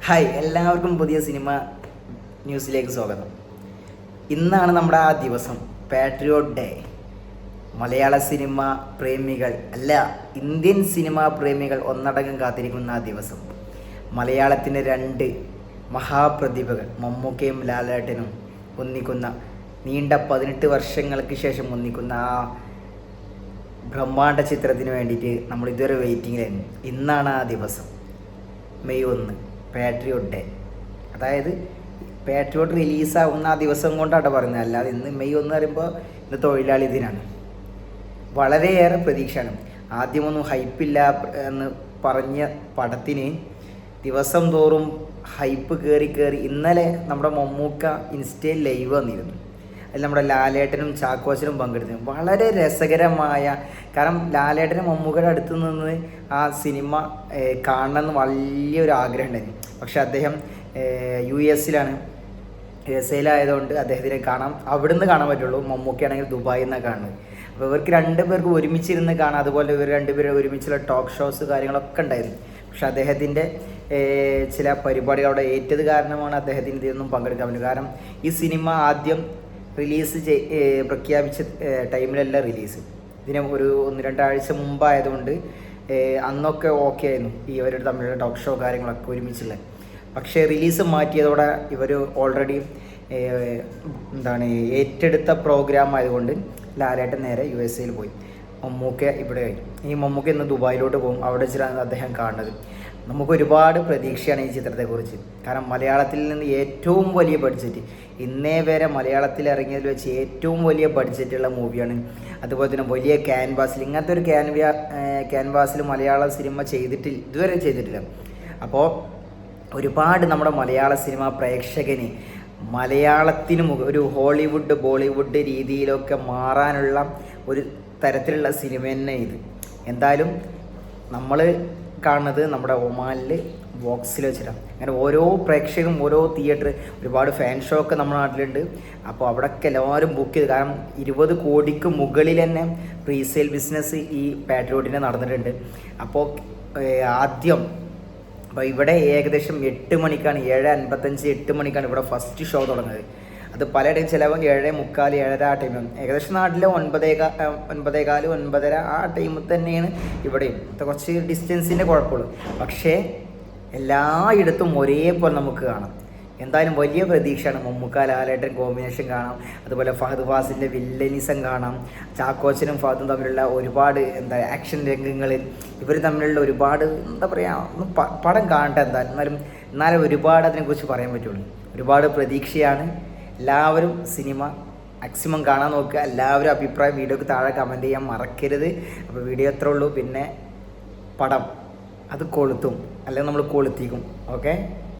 Hi, എല്ലാവർക്കും പുതിയ cinema ന്യൂസിലേക്ക് സ്വാഗതം. ഇന്നാണ് നമ്മുടെ ആ ദിവസം, പാട്രിയോട്ട് ഡേ. മലയാള സിനിമ പ്രേമികൾ അല്ല, ഇന്ത്യൻ സിനിമാ പ്രേമികൾ ഒന്നടങ്കം കാത്തിരിക്കുന്ന ആ ദിവസം. മലയാളത്തിൻ്റെ രണ്ട് മഹാപ്രതിഭകൾ മമ്മൂക്കയും ലാലേട്ടനും ഒന്നിക്കുന്ന, നീണ്ട 18 വർഷങ്ങൾക്ക് ശേഷം ഒന്നിക്കുന്ന ആ ബ്രഹ്മാണ്ഡ ചിത്രത്തിന് വേണ്ടിയിട്ട് നമ്മൾ ഇതുവരെ വെയിറ്റിങ്ങിലായിരുന്നു. ഇന്നാണ് ആ ദിവസം, മെയ് 1, പാട്രിയോട്ട് ഡേ. അതായത് പാട്രിയോട്ട് റിലീസാവുന്ന ആ ദിവസം കൊണ്ടാണ് പറയുന്നത്, അല്ലാതെ ഇന്ന് മെയ് 1 പറയുമ്പോൾ ഇന്ന് തൊഴിലാളി ദിനാണ്. വളരെയേറെ പ്രതീക്ഷയാണ്. ആദ്യമൊന്നും ഹൈപ്പില്ല എന്ന് പറഞ്ഞ പടത്തിന് ദിവസം തോറും ഹൈപ്പ് കയറി ഇന്നലെ നമ്മുടെ മമ്മൂക്ക ഇൻസ്റ്റയിൽ ലൈവ് വന്നിരുന്നു. അതിൽ നമ്മുടെ ലാലേട്ടനും ചാക്കോച്ചനും പങ്കെടുത്തു. വളരെ രസകരമായ, കാരണം ലാലേട്ടനും മമ്മൂക്കയുടെ അടുത്ത് നിന്ന് ആ സിനിമ കാണണമെന്ന് വലിയൊരു ആഗ്രഹം ഉണ്ടായിരുന്നു. പക്ഷെ അദ്ദേഹം US-ലാണ്, USA-ലായതുകൊണ്ട് അദ്ദേഹത്തിനെ അവിടുന്ന് കാണാൻ പറ്റുള്ളൂ. മമ്മൂക്കയാണെങ്കിൽ ദുബായിൽ നിന്നാണ് കാണുന്നത്. അപ്പോൾ ഇവർക്ക് രണ്ടുപേർക്ക് ഒരുമിച്ചിരുന്ന് കാണാം. അതുപോലെ ഇവർ രണ്ടുപേരും ഒരുമിച്ചുള്ള ടോക്ക് ഷോസ് കാര്യങ്ങളൊക്കെ ഉണ്ടായിരുന്നു. പക്ഷെ അദ്ദേഹത്തിൻ്റെ ചില പരിപാടികൾ അവിടെ ഏറ്റത് കാരണമാണ് അദ്ദേഹത്തിന് ഇതിനൊന്നും പങ്കെടുക്കാൻ പറ്റും. കാരണം ഈ സിനിമ ആദ്യം റിലീസ് പ്രഖ്യാപിച്ച ടൈമിലല്ല റിലീസ്, ഇതിന് ഒരു 1-2 ആഴ്ച മുമ്പായതുകൊണ്ട് അന്നൊക്കെ ഓക്കെ ആയിരുന്നു ഇവരുടെ തമ്മിലുള്ള ടോക്ക് ഷോ കാര്യങ്ങളൊക്കെ ഒരുമിച്ചുള്ള. പക്ഷേ റിലീസ് മാറ്റിയതോടെ ഇവർ ഓൾറെഡി ഏറ്റെടുത്ത പ്രോഗ്രാം ആയതുകൊണ്ട് ലാലേട്ടൻ നേരെ USA-ൽ പോയി, മമ്മൂക്ക ഇവിടെ ആയി. ഈ മമ്മൂക്ക ഇന്ന് ദുബായിലോട്ട് പോകും. അവിടെ വെച്ചിട്ടാണ് അദ്ദേഹം കാണുന്നത്. നമുക്ക് ഒരുപാട് പ്രതീക്ഷയാണ് ഈ ചിത്രത്തെക്കുറിച്ച്. കാരണം മലയാളത്തിൽ നിന്ന് ഏറ്റവും വലിയ ബഡ്ജറ്റ്, ഇന്നേ വരെ മലയാളത്തിൽ ഇറങ്ങിയതിൽ വെച്ച് ഏറ്റവും വലിയ ബഡ്ജറ്റുള്ള മൂവിയാണ്. അതുപോലെ തന്നെ വലിയ ക്യാൻവാസിൽ, ഇങ്ങനത്തെ ഒരു ക്യാൻവാസിൽ മലയാള സിനിമ ഇതുവരെ ചെയ്തിട്ടില്ല. അപ്പോൾ ഒരുപാട് നമ്മുടെ മലയാള സിനിമ പ്രേക്ഷകന് മലയാളത്തിന് ഒരു ഹോളിവുഡ് ബോളിവുഡ് രീതിയിലൊക്കെ മാറാനുള്ള ഒരു തരത്തിലുള്ള സിനിമ തന്നെ ഇത്. എന്തായാലും നമ്മൾ കാണുന്നത് നമ്മുടെ ഒമാനിൽ ബോക്സിൽ വെച്ചിട്ടാണ്. അങ്ങനെ ഓരോ പ്രേക്ഷകരും ഓരോ തിയേറ്റർ, ഒരുപാട് ഫാൻ ഷോ ഒക്കെ നമ്മുടെ നാട്ടിലുണ്ട്. അപ്പോൾ അവിടെയൊക്കെ എല്ലാവരും ബുക്ക് ചെയ്ത്, കാരണം 20 കോടിക്ക് മുകളിൽ തന്നെ റീസെയിൽ ബിസിനസ് ഈ പാട്രിയോട്ടിന് നടന്നിട്ടുണ്ട്. അപ്പോൾ ആദ്യം ഇവിടെ ഏകദേശം 8 മണിക്കാണ്, 7:55 8 മണിക്കാണ് ഇവിടെ ഫസ്റ്റ് ഷോ തുടങ്ങുന്നത്. അത് പലയിടയും ചിലവ് 7:45 7:30 ആ ടൈമിൽ, ഏകദേശം നാട്ടിലെ 9:15 9:30 ആ ടൈമിൽ തന്നെയാണ് ഇവിടെയും. കുറച്ച് ഡിസ്റ്റൻസിൻ്റെ കുഴപ്പമുള്ളൂ. പക്ഷേ എല്ലായിടത്തും ഒരേപോലെ നമുക്ക് കാണാം. എന്തായാലും വലിയ പ്രതീക്ഷയാണ്. മമ്മൂക്ക ലാലേട്ടൻ കോമ്പിനേഷൻ കാണാം. അതുപോലെ ഫഹദ് ഫാസിലിൻ്റെ വില്ലനിസം കാണാം. ചാക്കോച്ചനും ഫഹദും തമ്മിലുള്ള ഒരുപാട് ആക്ഷൻ രംഗങ്ങൾ, ഇവർ തമ്മിലുള്ള ഒരുപാട് പടം കാണട്ടെ. എന്നാലും ഒരുപാട് അതിനെക്കുറിച്ച് പറയാൻ പറ്റുള്ളൂ. ഒരുപാട് പ്രതീക്ഷയാണ്. എല്ലാവരും സിനിമ മാക്സിമം കാണാൻ നോക്കുക. എല്ലാവരും അഭിപ്രായം വീഡിയോക്ക് താഴെ കമൻറ്റ് ചെയ്യാൻ മറക്കരുത്. അപ്പോൾ വീഡിയോ എത്ര ഉള്ളൂ, പിന്നെ പടം അത് കൊളുത്തും, അല്ലെങ്കിൽ നമ്മൾ കൊളുത്തിക്കും. ഓക്കെ.